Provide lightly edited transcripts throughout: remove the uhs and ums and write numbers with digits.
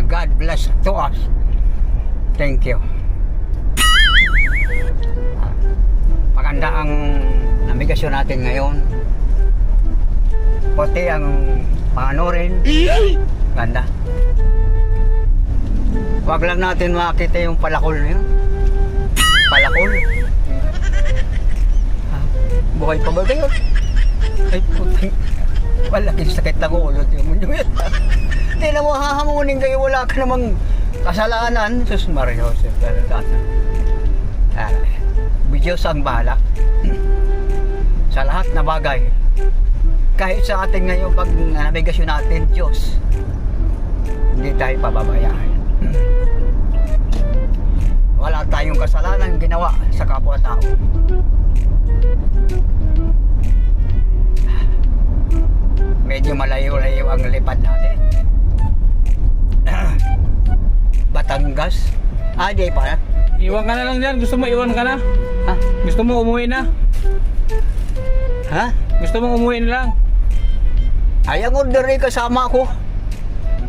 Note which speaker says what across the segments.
Speaker 1: God bless to us. Thank you. Maganda ang nabigasyon natin ngayon. Pati ang panorin. Ganda. Wag lang natin makita yung palakol na yun. Palakol. Buhay pa ba kayo? Ay putang. Malaking sakit ng ulo. Hindi na mo hahamunin kayo. Wala ka namang kasalanan. Sus Mario. Diyos ang bahala sa lahat na bagay. Kahit sa ating ngayon pag nabigasyon natin, Diyos, hindi tayo pababayaan. Wala tayong kasalanan ginawa sa kapwa-tao. Medyo malayo-layo ang lipad natin. Batangas. Di pa.
Speaker 2: Iwan ka na lang dyan. Gusto mo iwan ka na?
Speaker 1: Ha?
Speaker 2: Gusto mo umuwi na?
Speaker 1: Ha?
Speaker 2: Gusto mo umuwi na lang?
Speaker 1: Ay, ang order ay kasama ko.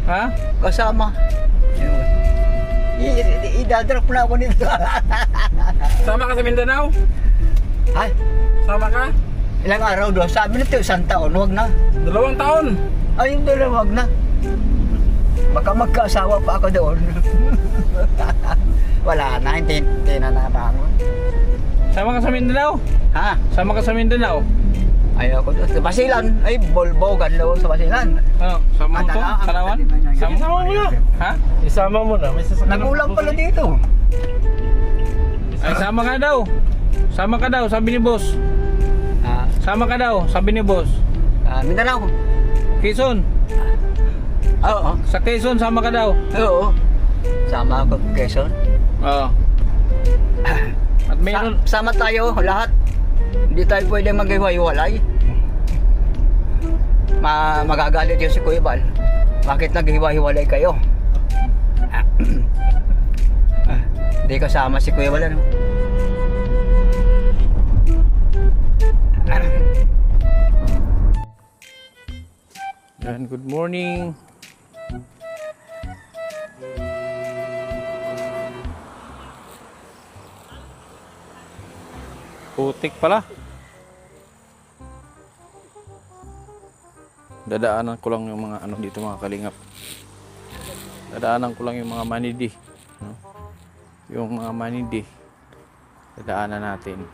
Speaker 2: Ha?
Speaker 1: Kasama. Idadrop na ako nito.
Speaker 2: Sama ka sa Mindanao?
Speaker 1: Ay,
Speaker 2: Sama ka?
Speaker 1: ilang araw doon. Sabi nito, 1 taon. Huwag na.
Speaker 2: 2 taon.
Speaker 1: Ay, hindi na, huwag na. Baka magkaasawa pa ako doon. Wala na, hindi na nabangon.
Speaker 2: Sama ka sa Mindanao?
Speaker 1: Ha?
Speaker 2: Sama ka sa Mindanao?
Speaker 1: Ayoko doon. Sa Basilan. Ay, bolbogan doon sa Basilan.
Speaker 2: Oh, sama mo to? Kalawan? Sama mo na. Ha?
Speaker 3: Isama mo na, may sasakyan.
Speaker 1: Nagulang pala dito.
Speaker 2: Ay, sama ka daw. Sama ka daw, sabi ni boss. Sama ka daw, sabi ni boss.
Speaker 1: Mindanao.
Speaker 2: Quezon.
Speaker 1: Oo.
Speaker 2: Sa Quezon, sama ka daw.
Speaker 1: Oo. Sama ako, Quezon.
Speaker 2: Oo. At mayroon...
Speaker 1: Sama tayo, lahat. Hindi tayo pwede maghiwa-hiwalay. Magagalit yun si Kuya Bal. Bakit naghiwa-hiwalay kayo? Hindi kasama si Kuya Bal, ano?
Speaker 2: Yan, good morning. Putik pala. Dadaanan ko lang yung mga ano dito, mga kalingap. Dadaanan ko lang yung mga manidi. No? Yung mga manidi. Dadaanan natin.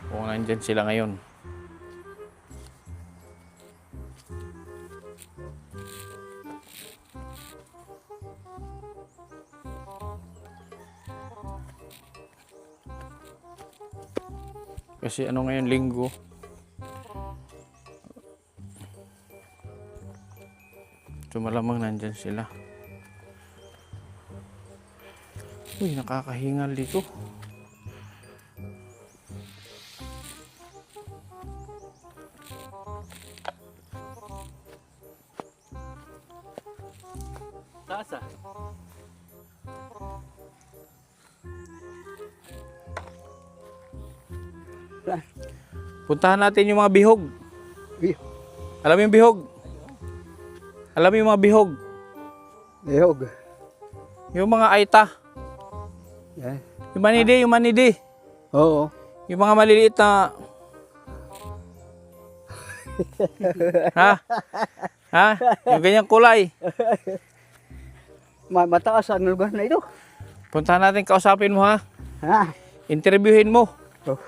Speaker 2: Kung nandyan sila ngayon. Kasi ano ngayon, linggo. So malamang nandyan sila. Uy, nakakahingal dito.
Speaker 3: Tasa.
Speaker 2: Puntahan natin yung mga bihog.
Speaker 1: Bihog.
Speaker 2: Alam mo yung bihog? Alam mo yung mga bihog?
Speaker 1: Bihog.
Speaker 2: Yung mga aita.
Speaker 1: Yeah.
Speaker 2: Yung manidi, yung manidi.
Speaker 1: Oo.
Speaker 2: Yung mga maliliit na... Ha? Ha? Yung ganyang kulay.
Speaker 1: Mataas ang lugar na ito.
Speaker 2: Puntahan natin, kausapin mo ha.
Speaker 1: Ha?
Speaker 2: Interviewin mo.
Speaker 1: Oh.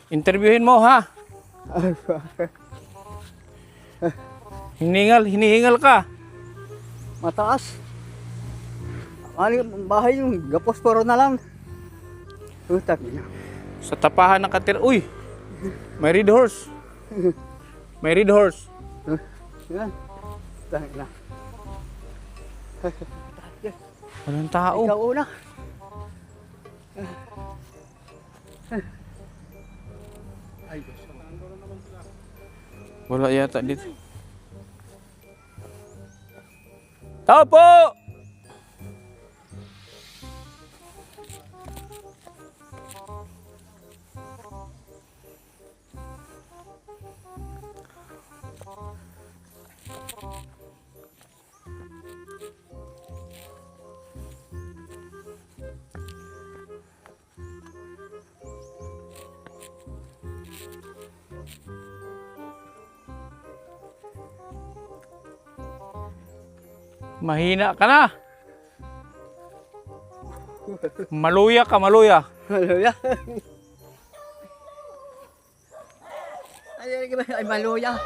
Speaker 2: Interviewin mo ha. Hinihingal ka.
Speaker 1: Mataas. Ano yung bahay yung gaposporo na lang. Utak niya.
Speaker 2: Sa tapahan ng katir. Uy! May red horse. May red horse.
Speaker 1: Yan. Utak na.
Speaker 2: Walang tao.
Speaker 1: Ikaw una.
Speaker 2: Wala yata dito. Tao po! Mahina ka na. Maluya ka, maluya.
Speaker 1: Maluya. Ay, maluya.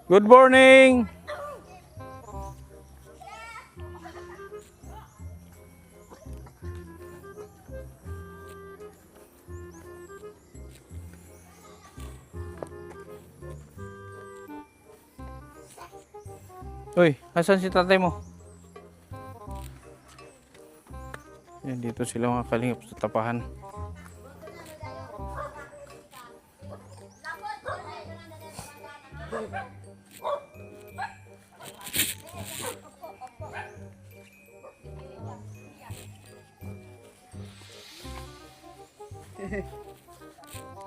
Speaker 2: Good morning. Uy, asan si tatay mo? Yan, dito sila mga kalingap sa tapahan.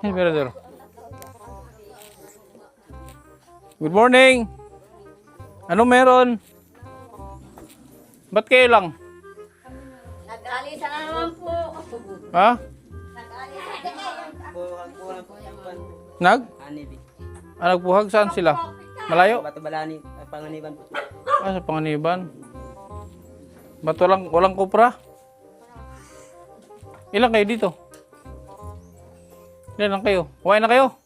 Speaker 2: Hey, brother. Good morning. Ano meron? Ba't kayo lang?
Speaker 4: Nag-alisa na naman po.
Speaker 2: Ha? Nag?
Speaker 5: Anibi.
Speaker 2: Nagbuhag? Saan sila? Malayo?
Speaker 5: Bato Balani, Panganiban po.
Speaker 2: Sa Panganiban. Ba't walang kupra? Ilan kayo dito? Ilan lang kayo? Kumain na kayo?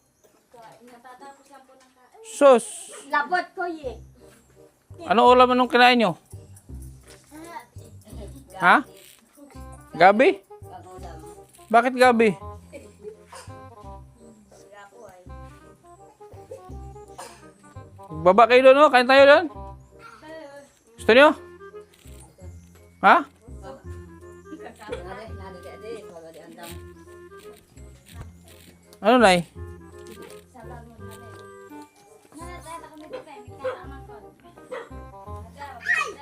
Speaker 2: Sus!
Speaker 4: Labot ko ye.
Speaker 2: Ano ulam anong kinain nyo? Ha? Gabi? Bakit gabi? Baba kayo doon, no? Kain tayo doon. Gusto nyo? Ha? Ano, Nay?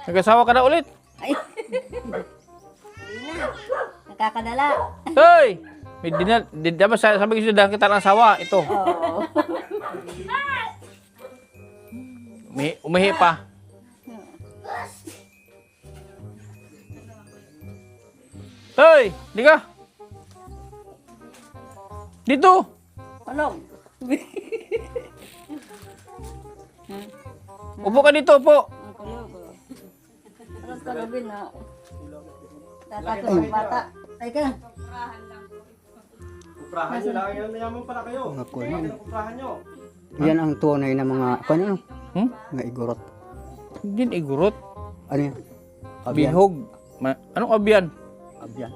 Speaker 2: Nag-asawa ka na ulit?
Speaker 4: Nakakadala.
Speaker 2: Hoy! May dapat sabi ko dahil kita ng asawa. Ito.
Speaker 4: Oo.
Speaker 2: Umihi pa. Hoy! Di ka? Dito!
Speaker 4: Palong.
Speaker 2: Upo ka dito, upo.
Speaker 4: Ang kulog. Tapos kalubin na. Tatakot ng bata. Ay ka.
Speaker 3: Kuprahan nyo lang. Mayaman pala kayo.
Speaker 1: Mga kuno.
Speaker 3: Yan ang kuprahan nyo.
Speaker 1: Yan ang tunay na mga, ano? Mga igorot.
Speaker 2: Hindi igurot.
Speaker 1: Ano yan?
Speaker 2: Bihog. Anong abyan?
Speaker 1: Abyan.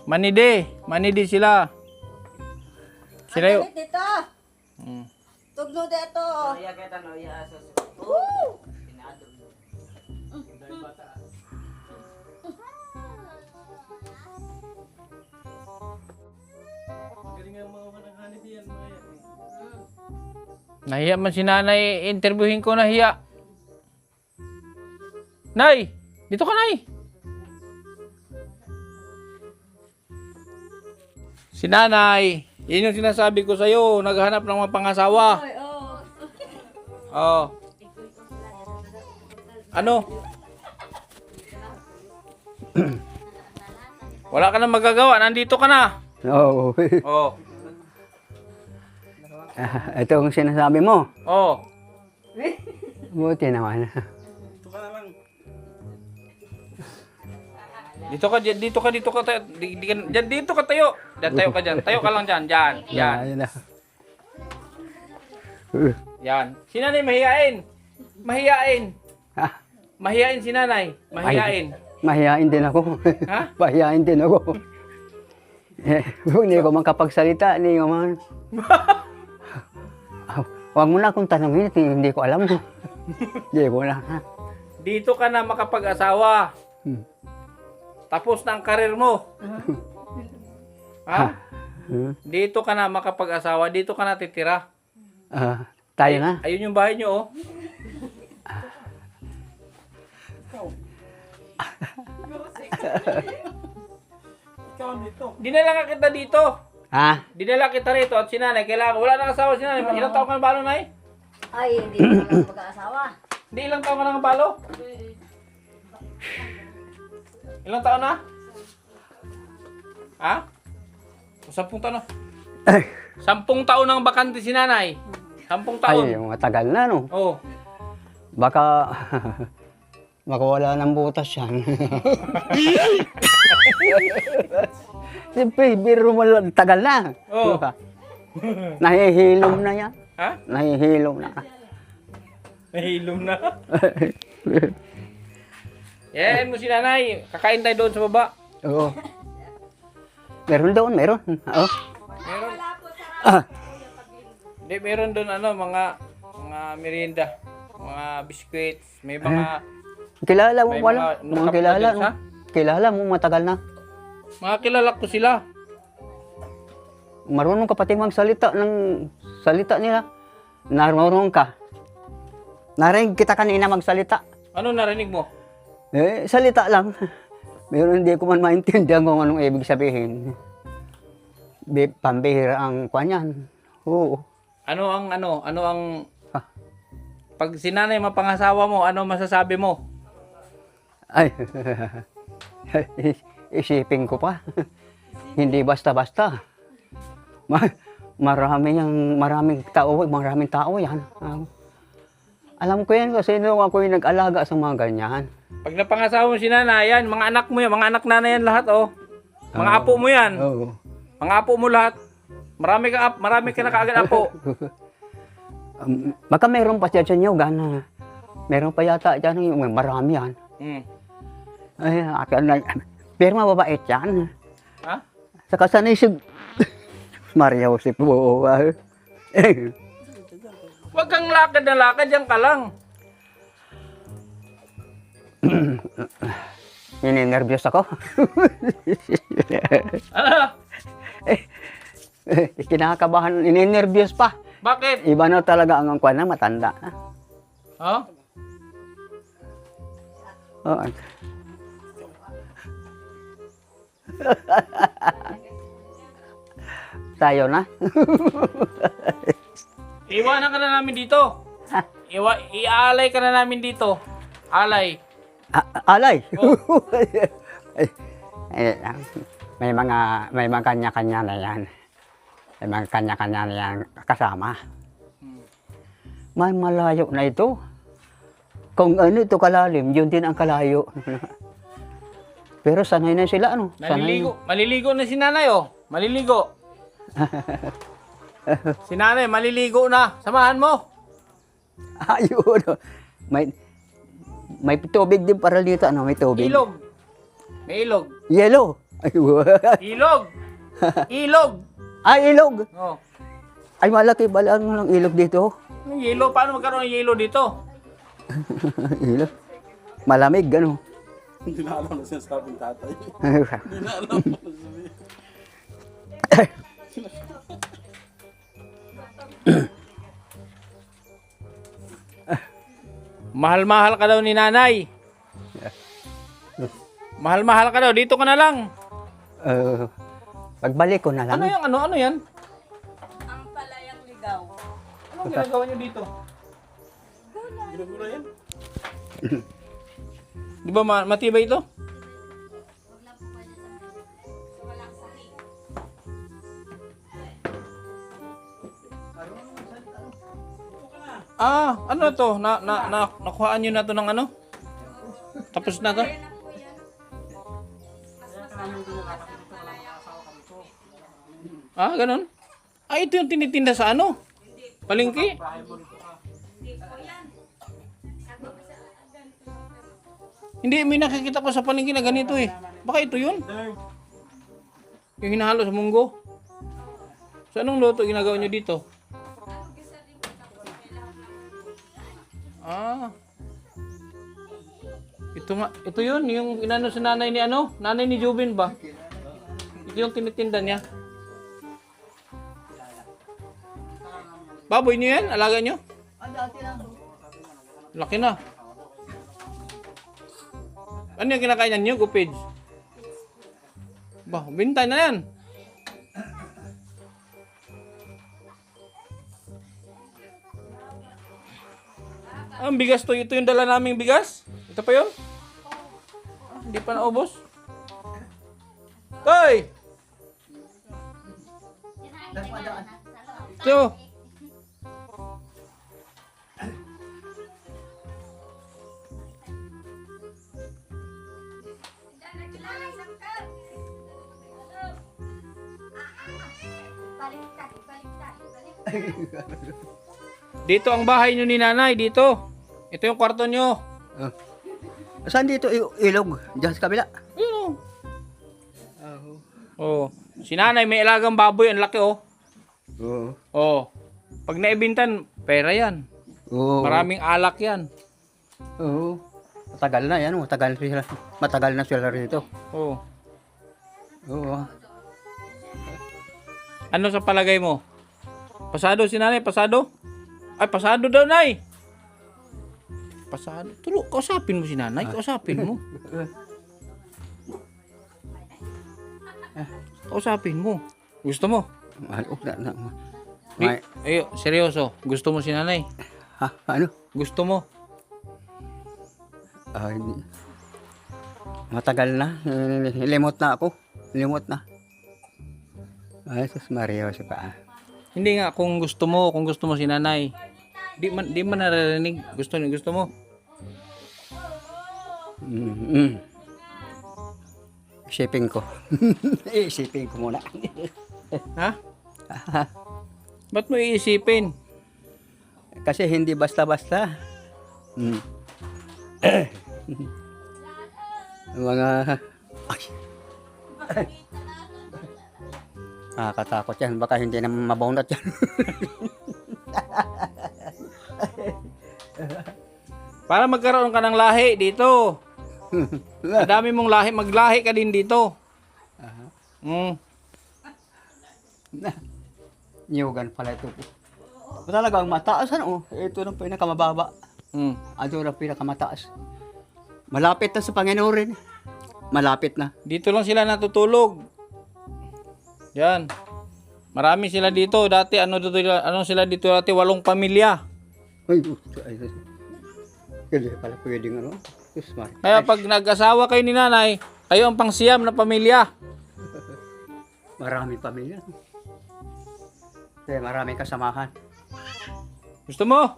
Speaker 2: Manide. Manide sila. Sila yun.
Speaker 4: Ang dito.
Speaker 2: Mm.
Speaker 4: Tugno dito.
Speaker 5: Iya kita no, iya asos. Pinadog.
Speaker 3: Galing ang mga mananghani diyan.
Speaker 2: Nahiya man si nanay. Interviewin ko nahiya. Nay! Dito ka, Nay! Si nanay. Yun yung sinasabi ko sa'yo. Naghanap ng mga pangasawa.
Speaker 4: Ay, oh.
Speaker 2: Oh. Ano? Wala ka na magagawa. Nandito ka na.
Speaker 1: Oo.
Speaker 2: Oh.
Speaker 1: Ito ang sinasabi mo.
Speaker 2: Oh.
Speaker 1: Buti naman.
Speaker 2: Dito ka, dito ka tayo. Dito ka tayo. Diyan tayo ka dyan. Tayo ka lang dyan. Yan.
Speaker 1: Yan na.
Speaker 2: Yan. Si nanay mahiyain. Mahiyain.
Speaker 1: Ha?
Speaker 2: Mahiyain si nanay. Mahiyain.
Speaker 1: Mahihain din ako.
Speaker 2: Ha?
Speaker 1: Mahihain din ako. Hindi ko makapagsalita. Hindi ko man. Huwag mo na akong tanongin. Hindi ko alam. Hindi ko na.
Speaker 2: Dito ka na makapag-asawa. Tapos na ang karir mo. Ha? Dito ka na makapag-asawa. Dito ka na titira.
Speaker 1: Tayo na.
Speaker 2: Ayun yung bahay nyo, oh.
Speaker 3: Ikaw nito.
Speaker 2: Dinala ka kita dito.
Speaker 1: Ha?
Speaker 2: Dinala kita rito at si nanay. Kailangan, wala nang asawa si nanay. Ilang taon ka na balo, Nay?
Speaker 4: Ay, hindi ko lang mag-aasawa.
Speaker 2: Hindi ilang taon ka na balo? Ilang taon na? Ha? 10 taon na.
Speaker 1: Ay,
Speaker 2: 10 taon ang bakante si nanay. 10 taon.
Speaker 1: ay, matagal na, no?
Speaker 2: Oh.
Speaker 1: Baka, baka wala ng butas yan. Siyempre, biro mo lang, tagal na.
Speaker 2: Oo.
Speaker 1: Diba? Nahihilom na yan.
Speaker 2: Ha?
Speaker 1: Nahihilom na.
Speaker 2: Nahilom na. Yan mo si nanay. Kakain tayo doon sa baba.
Speaker 1: Oo. Meron doon, meron. Oo.
Speaker 2: Meron.
Speaker 1: Ah,
Speaker 2: Hindi, meron doon mga merienda. Mga biscuits. May mga,
Speaker 1: kilala mo
Speaker 2: may
Speaker 1: wala?
Speaker 2: mga
Speaker 1: Mga kilala,
Speaker 2: nakapadals,
Speaker 1: no?
Speaker 2: ha?
Speaker 1: Kilala mo, matagal na.
Speaker 2: Mga kilala ko sila.
Speaker 1: Marunong ka pati magsalita ng salita nila. Marunong ka. Narinig kita kanina magsalita.
Speaker 2: Ano narinig mo?
Speaker 1: Salita lang. Meron hindi ko man maintindihan kung anong ibig sabihin. Pambihira ang kwanyan. Oo.
Speaker 2: Ano ang
Speaker 1: Ah.
Speaker 2: pag si nanay mapangasawa mo, ano masasabi mo?
Speaker 1: Ay, isipin ko pa. Hindi basta-basta. Maraming tao yan. Alam ko yan kasi nung ako yung nag-alaga sa mga ganyan.
Speaker 2: Pag napangasawa mo si nanay, yan, mga anak mo yan, mga anak nanay yan lahat, oh. Mga apo mo yan.
Speaker 1: Oo.
Speaker 2: Mga apo mo lahat. Marami ka na kaagad apo.
Speaker 1: Baka meron pa siya nyo, gana. Meron pa yata dyan, yung marami yan.
Speaker 2: Hmm.
Speaker 1: Ay, pero mababait yan.
Speaker 2: Ha?
Speaker 1: Saka sanay si Maria Jose po.
Speaker 2: Huwag kang lakad na lakad, yan ka lang.
Speaker 1: Ninenervyos ako.
Speaker 2: Ano?
Speaker 1: Kinakabahan, ninenervyos pa.
Speaker 2: Bakit?
Speaker 1: Iba na talaga ang kwan na matanda.
Speaker 2: Ha?
Speaker 1: Oo. Tayo na.
Speaker 2: Iwanan ka na namin dito. Iaalay ka na namin dito. Alay.
Speaker 1: Alay.
Speaker 2: Oh.
Speaker 1: Eh, may mga kanya-kanya na yan. May mga kanya-kanya na yan kasama. May malayo na ito. Kung ano ito kalalim, yun din ang kalayo. Pero sanay na sila, ano?
Speaker 2: Maliligo. Maliligo na si nanay, oh. Maliligo. Si nanay, maliligo na. Samahan mo.
Speaker 1: Ayun. May tubig din para dito, ano? May tubig.
Speaker 2: Ilog. May ilog.
Speaker 1: Yellow. Ayun.
Speaker 2: Ilog. Ilog.
Speaker 1: Ay, ilog.
Speaker 2: Oh.
Speaker 1: Ay, malaki ba lang ng ilog dito?
Speaker 2: Yung yelo, paano magkaroon ng yelo dito?
Speaker 1: Ilog. Malamig, gano'n.
Speaker 3: Hindi na alam na sinasabing tatay.
Speaker 2: Mahal-mahal ka daw ni nanay. Mahal-mahal ka daw. Dito ka na lang.
Speaker 1: Pagbalik ko na lang.
Speaker 2: Ano yung ano? Ano yan?
Speaker 4: Ang palayang ligaw.
Speaker 2: Anong ginagawa niyo dito?
Speaker 3: Ginagula yan?
Speaker 2: Di ba matibay ito? Ah, ano to? Nakuhaan niyo na to ng ano? Tapos na to? Ah, ganun? Ah, ito yung tinitinda sa ano? Palengke? Hindi, may nakikita ko sa palengke na ganito eh. Baka ito yun? Yung hinahalo sa munggo. So, anong luto ginagawa nyo dito? Ah. Ito nga, ito yun, yung inano sa nanay ni ano? Nanay ni Jubin ba? Ito yung tinitinda niya. Baboy niyo yan? Alaga niyo? Laki na. Ano yung kinakain niyo, Gupage? Bah, bintay na yan. Ang bigas to, ito yung dala naming bigas? Ito pa yun? Ah, hindi pa naubos? Toy! Ito. Dito ang bahay nyo ni nanay, dito. Ito yung kwarto nyo.
Speaker 1: Ah. Saan dito ilog? Diyan sa kabila.
Speaker 2: Ayun oh. Si nanay may alagang baboy, ang laki oh.
Speaker 1: Oo.
Speaker 2: Oh. Pag naibintan, pera yan.
Speaker 1: Oo.
Speaker 2: Maraming alak yan.
Speaker 1: Oo. Matagal na yan. Matagal na sila rito.
Speaker 2: Oh.
Speaker 1: Oo.
Speaker 2: Ano sa palagay mo? Pasado si nanay, pasado? Ay, pasado daw, nay. Pasado. Tulo, kausapin mo si nanay, kausapin mo. Kausapin mo. Gusto mo? Ayo, seryoso. Gusto mo si nanay?
Speaker 1: Ha? Ano?
Speaker 2: Gusto mo?
Speaker 1: Ay, matagal na. Limot na ako. Limot na. Ay, sus Maria, sa paa.
Speaker 2: Hindi nga kung gusto mo si nanay. Di man naririnig. Gusto mo.
Speaker 1: Isipin ko. Isipin ko muna.
Speaker 2: Ha? Ba't mo iisipin?
Speaker 1: Kasi hindi basta-basta. Mga... Ay. Nakakatakot yan. Baka hindi naman mabaunat yan.
Speaker 2: Para magkaroon ka ng lahi dito. Madami mong lahi. Maglahi ka din dito.
Speaker 1: Niyugan pala ito. Talagang mataas ano. Ito ng pinakamababa. Ito ng pinakamataas. Malapit na sa Panginoon rin. Malapit na.
Speaker 2: Dito lang sila natutulog. Yan. Marami sila dito. Dati ano sila dito dati 8 pamilya.
Speaker 1: Ay, hindi pala pwedeng ano.
Speaker 2: Kaya pag nag-asawa kayo ni nanay, kayo ang pangsiyam na pamilya.
Speaker 1: Marami pamilya. Kaya marami kasamahan.
Speaker 2: Gusto mo?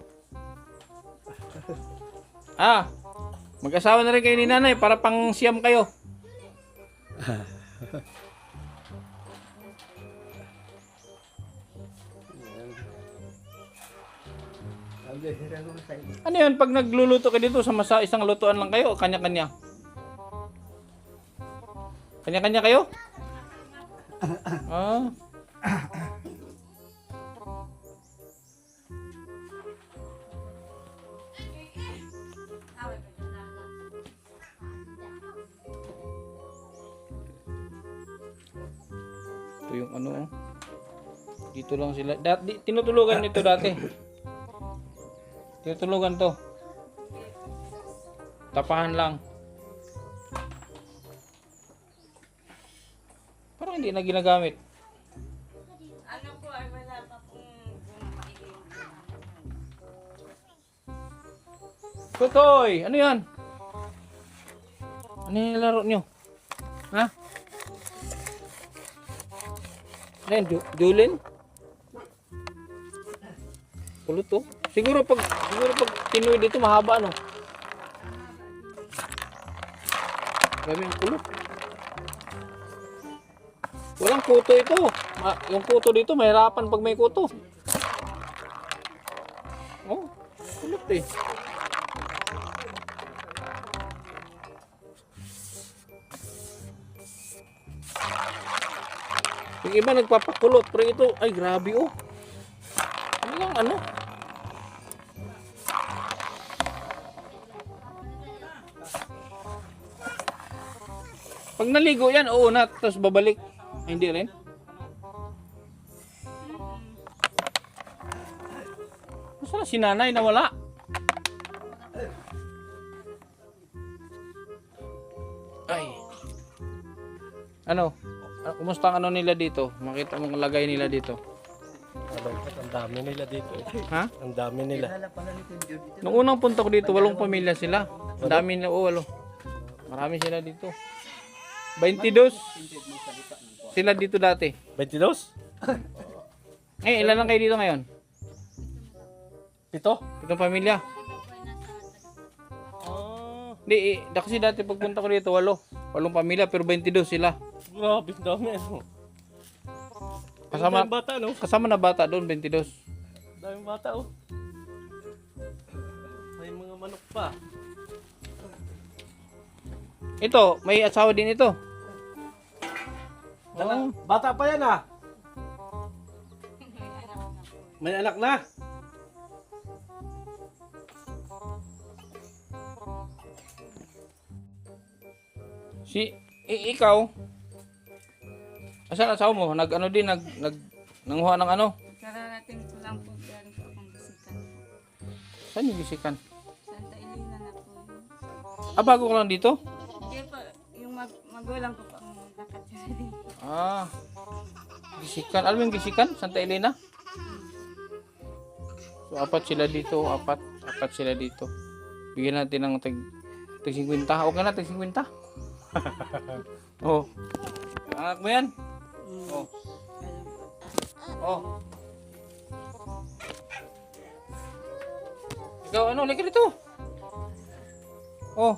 Speaker 2: Mag-asawa na rin kayo ni nanay para pangsiyam kayo. Ano yun? Pag nagluluto kayo dito, sa isang lutuan lang kayo o kanya-kanya? Kanya-kanya kayo? Ito yung ano. Dito lang sila. Tinutulugan nito dati. Tinutulugan to. Tapahan lang. Parang hindi na ginagamit.
Speaker 4: Ano po ay wala pa pong
Speaker 2: Tutoy! Ano yan? Ano yung nilalaro nyo? Ha? Ano yan? Julin? Kulot to. Siguro pag tinuwi dito mahaba no. Grabe ang kulot. Walang kuto ito. Yung kuto dito mahirapan pag may kuto. Oh, kulot eh. Yung iba nagpapakulot pero ito ay grabe oh. Ano lang ano? Pag naligo yan, uunat, tapos babalik. Ay, hindi rin. Nasaan si nanay? Nawala. Ay. Ano? Kumusta ang ano nila dito? Makita mong lagay nila dito.
Speaker 3: Ang dami nila dito.
Speaker 2: Ha?
Speaker 3: Ang dami nila.
Speaker 2: Nung unang punta ko dito, 8 pamilya sila. Ang dami nila, 8. Marami sila dito. 22. Sila dito dati.
Speaker 3: 22?
Speaker 2: Ilan lang kayo dito ngayon?
Speaker 3: 7?
Speaker 2: Itong pamilya.
Speaker 3: Ah,
Speaker 2: Hindi, kasi dati pagpunta ko dito, 8 pamilya, pero 22 sila.
Speaker 3: grabe, dami ano.
Speaker 2: Kasama,
Speaker 3: Daming bata, no?
Speaker 2: kasama na bata doon, 22.
Speaker 3: Daming bata, oh. May mga manok pa.
Speaker 2: Ito, may asawa din ito.
Speaker 3: Bata pa yan, ah. May anak na.
Speaker 2: Ikaw, asan asawa mo? Nag-ano din, nanguha ng ano?
Speaker 4: Kararating ko lang po galing po akong bisikan.
Speaker 2: Saan yung bisikan?
Speaker 4: Santa Elena na po.
Speaker 2: Bago ko lang dito?
Speaker 4: Hindi po, yung magulang ko po ang nakatira dito.
Speaker 2: Bisikan. Alam mo yung bisikan? Santa Elena? So, apat sila dito. Apat sila dito. Bigyan natin ng tag 50. Okay na, tag 50. Oh. Anak mo yan? Oh. Oh. Ikaw, ano? Lagi dito. Oh.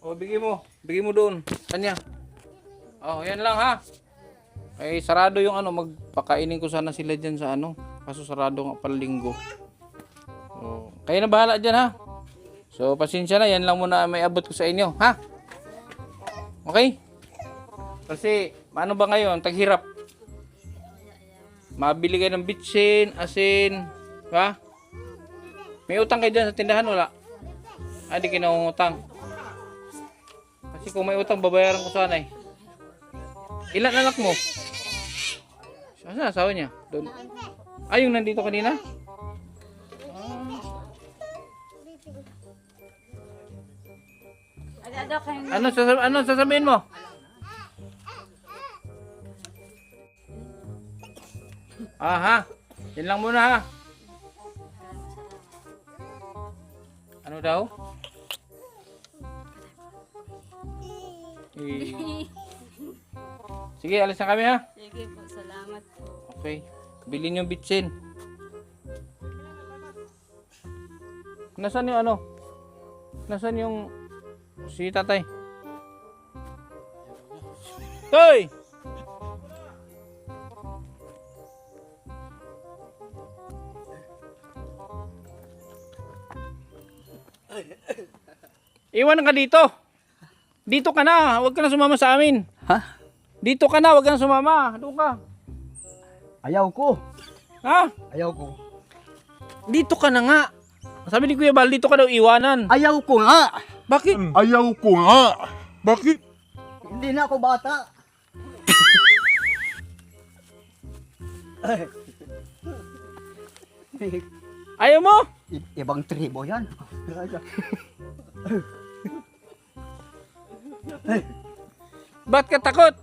Speaker 2: Oh, bigay mo. Bigay mo doon. Kanya. Oh, yan lang ha. Eh, sarado yung ano. Magpakainin ko sana sila dyan sa ano. Kaso sarado nga pala linggo. Oh, kayo na bahala dyan ha. So, pasensya na. Yan lang muna may abot ko sa inyo. Ha? Okay? Kasi, ano ba ngayon? Taghirap. Mabili kayo ng bitsin, asin. Ha? May utang kayo dyan sa tindahan? Wala? Di kayo nangungutang. Kasi kung may utang, babayaran ko sana eh. Ilan anak mo? Saan asawa niya? Doon. Yung nandito kanina?
Speaker 4: Agad kayo na.
Speaker 2: Ano sasabihin mo? Ha? Yan lang muna ha. Ano daw? Sige, alis na kami ha.
Speaker 4: Sige po, salamat po.
Speaker 2: Okay. Bilhin yung bitsin. Nasaan yung ano? Nasaan yung si tatay? Toy! Iwan ka dito. Dito ka na. Huwag ka na sumama sa amin.
Speaker 1: Ha?
Speaker 2: Dito ka na. Huwag ka na sumama. Doon ka.
Speaker 1: Ayaw ko.
Speaker 2: Ha?
Speaker 1: Ayaw ko.
Speaker 2: Dito ka na nga. Sabi ni Kuya Bal, dito ka daw iwanan.
Speaker 1: Ayaw ko nga.
Speaker 2: Bakit?
Speaker 6: Ayaw ko nga. Bakit?
Speaker 1: Hindi na ako bata.
Speaker 2: Ayaw mo?
Speaker 1: Ibang tribo yan.
Speaker 2: Ba't ka takot?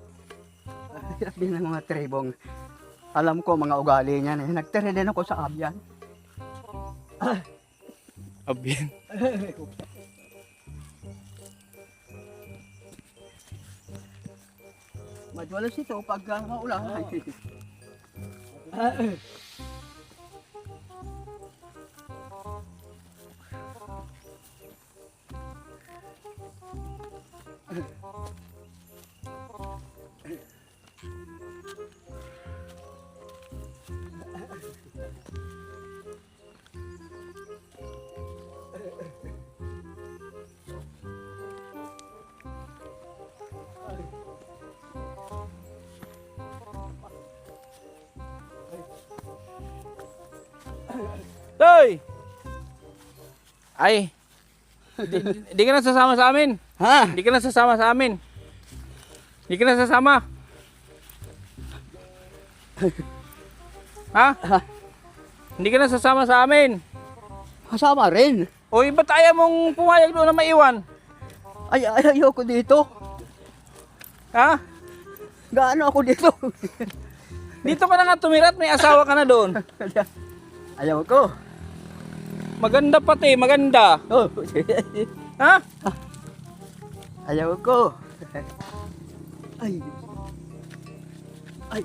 Speaker 1: Hirap din ng mga tribong. Alam ko mga ugali niyan. Nagtira din ako sa Abyan.
Speaker 2: Abyan.
Speaker 1: Madulas ito pag maulan.
Speaker 2: Toy! Ay! Di ka na sasama sa amin.
Speaker 1: Ha?
Speaker 2: Di ka na sasama sa amin. Di ka na sasama. Ha? Hindi ka na sasama sa amin.
Speaker 1: Kasama rin.
Speaker 2: O, ba't ayaw mong pumayag doon na maiwan?
Speaker 1: Ayaw ko dito.
Speaker 2: Ha?
Speaker 1: Gaano ako dito?
Speaker 2: Dito ka na nga tumirat, may asawa ka na doon.
Speaker 1: Ayaw ko.
Speaker 2: Maganda pati, maganda.
Speaker 1: Oh.
Speaker 2: Ha?
Speaker 1: Ayaw ko. Ay. Ay.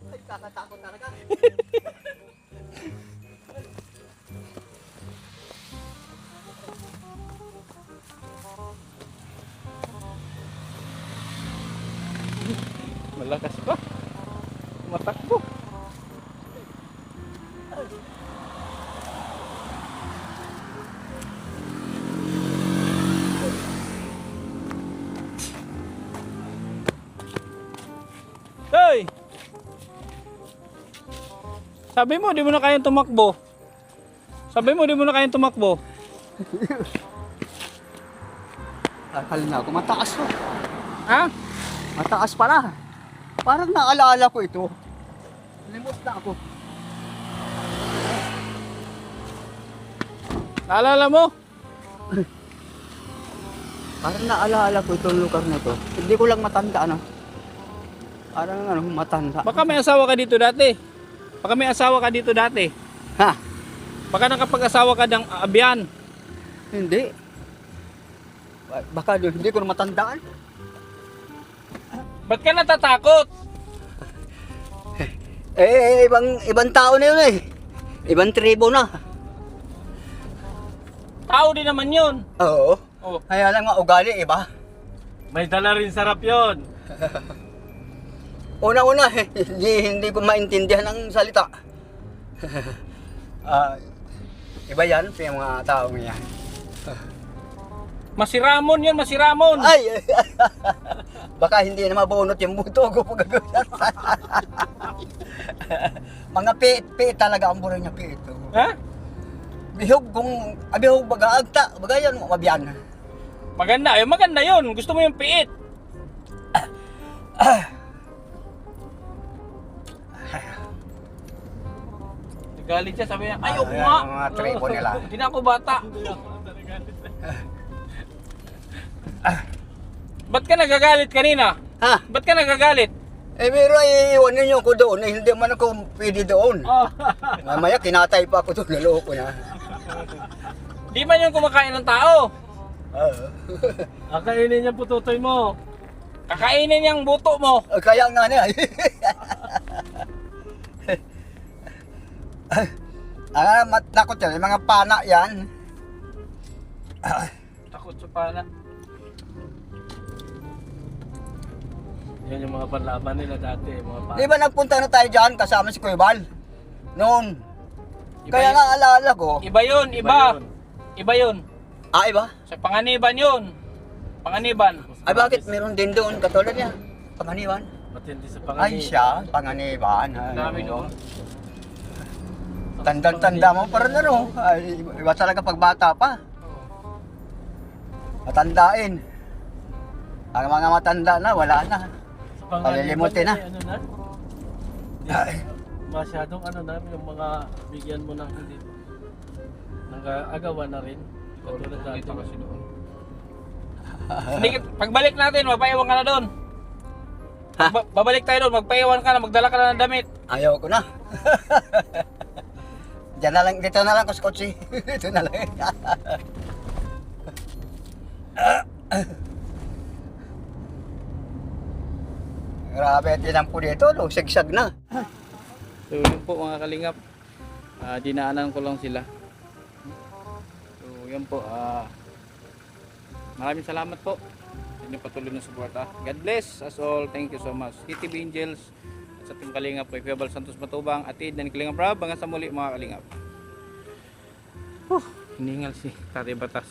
Speaker 1: Ay, kakatakot talaga.
Speaker 2: Malakas pa. Matakbo. Hoy! Sabi mo, di mo na kayang tumakbo. Sabi mo, di mo na kayang tumakbo.
Speaker 1: Akala na ako, mataas to.
Speaker 2: Ha?
Speaker 1: Mataas pala. Parang naalala ko ito. Limot na ako.
Speaker 2: Naalala mo?
Speaker 1: Parang naalala ko itong lugar na to. Hindi ko lang matanda na. Parang ano, matanda.
Speaker 2: Baka may asawa ka dito dati. Baka may asawa ka dito dati.
Speaker 1: Ha?
Speaker 2: Baka nakapag-asawa ka ng abyan.
Speaker 1: Hindi. Baka hindi ko na matandaan.
Speaker 2: Ba't ka natatakot?
Speaker 1: Ibang tao na yun eh. Ibang tribo na.
Speaker 2: Tao din naman yun.
Speaker 1: Oo.
Speaker 2: Oh.
Speaker 1: Kaya lang nga ugali, iba.
Speaker 3: May dala rin sarap yon.
Speaker 1: Una-una, hindi ko maintindihan ang salita. Iba yan, yung mga taong yan.
Speaker 2: Masiramon yun, masiramon.
Speaker 1: Ay! Baka hindi na mabunot yung buto ko pag gagawin. Mga piit talaga ang buray niya piit.
Speaker 2: Ha?
Speaker 1: Bihog baga agta, baga yan mabiyan.
Speaker 2: Maganda, ay maganda yun. Gusto mo yung piit. Galit siya, sabi niya, ayoko
Speaker 1: Ayan,
Speaker 2: nga.
Speaker 1: mga tribo nila.
Speaker 2: Hindi na ako bata. Ba't ka nagagalit kanina?
Speaker 1: Ha?
Speaker 2: Ba't ka nagagalit?
Speaker 1: Pero iiwan ninyo ko doon, hindi man ako pwede doon. Mamaya kinatay pa ako doon, naloko na.
Speaker 2: Di man yung kumakain ng tao.
Speaker 3: Akainin niya pututoy mo.
Speaker 2: Kakainin niyang buto mo.
Speaker 1: Kaya nga na. Takot yan, yung mga pana yan.
Speaker 2: Takot sa pala.
Speaker 3: Yan yung mga panlaban nila dati. Mga
Speaker 1: Di ba nagpunta na tayo dyan kasama si Kuya Bal? Noon.
Speaker 2: Iba
Speaker 1: Kaya
Speaker 2: yun.
Speaker 1: nga alala ko.
Speaker 2: Iba yun, iba. Iba yun.
Speaker 1: Iba?
Speaker 2: Sa Panganiban yun. Panganiban.
Speaker 1: Ay bakit meron din doon katulad niya? Panganiban?
Speaker 3: Matindi sa
Speaker 1: Ay
Speaker 3: pangani.
Speaker 1: siya, Panganiban.
Speaker 2: Ang dami doon.
Speaker 1: Tandang-tanda mo pa rin ano. Ay, iba talaga pag bata pa. Matandain. Ang mga matanda na, wala na.
Speaker 3: Sa pangani
Speaker 1: Palilimutin na.
Speaker 3: ano na?
Speaker 1: Ay,
Speaker 3: Masyadong ano na, yung mga bigyan mo ng hindi. Agawan na rin. Katulad dati.
Speaker 2: Dito kasi doon. Hindi, pagbalik natin, magpaiwan ka na doon.
Speaker 1: Ha?
Speaker 2: Babalik tayo doon, magpaiwan ka na, magdala ka na ng damit.
Speaker 1: ayaw ko na. Diyan na lang, dito na lang kuskotsi. Dito na lang. Grabe, tinampo dito, sigsag na.
Speaker 2: So yun po mga kalingap, dinaanan ko lang sila. So yun po, maraming salamat po sa inyong patuloy na suporta. God bless us all, thank you so much. TTV Angels at sa Team Kalingap po, Kuya Bal Santos Matubang, Atid dan Kalingap Rob, hanggang sa muli mga kalingap. Hiningal si Tatay Batas.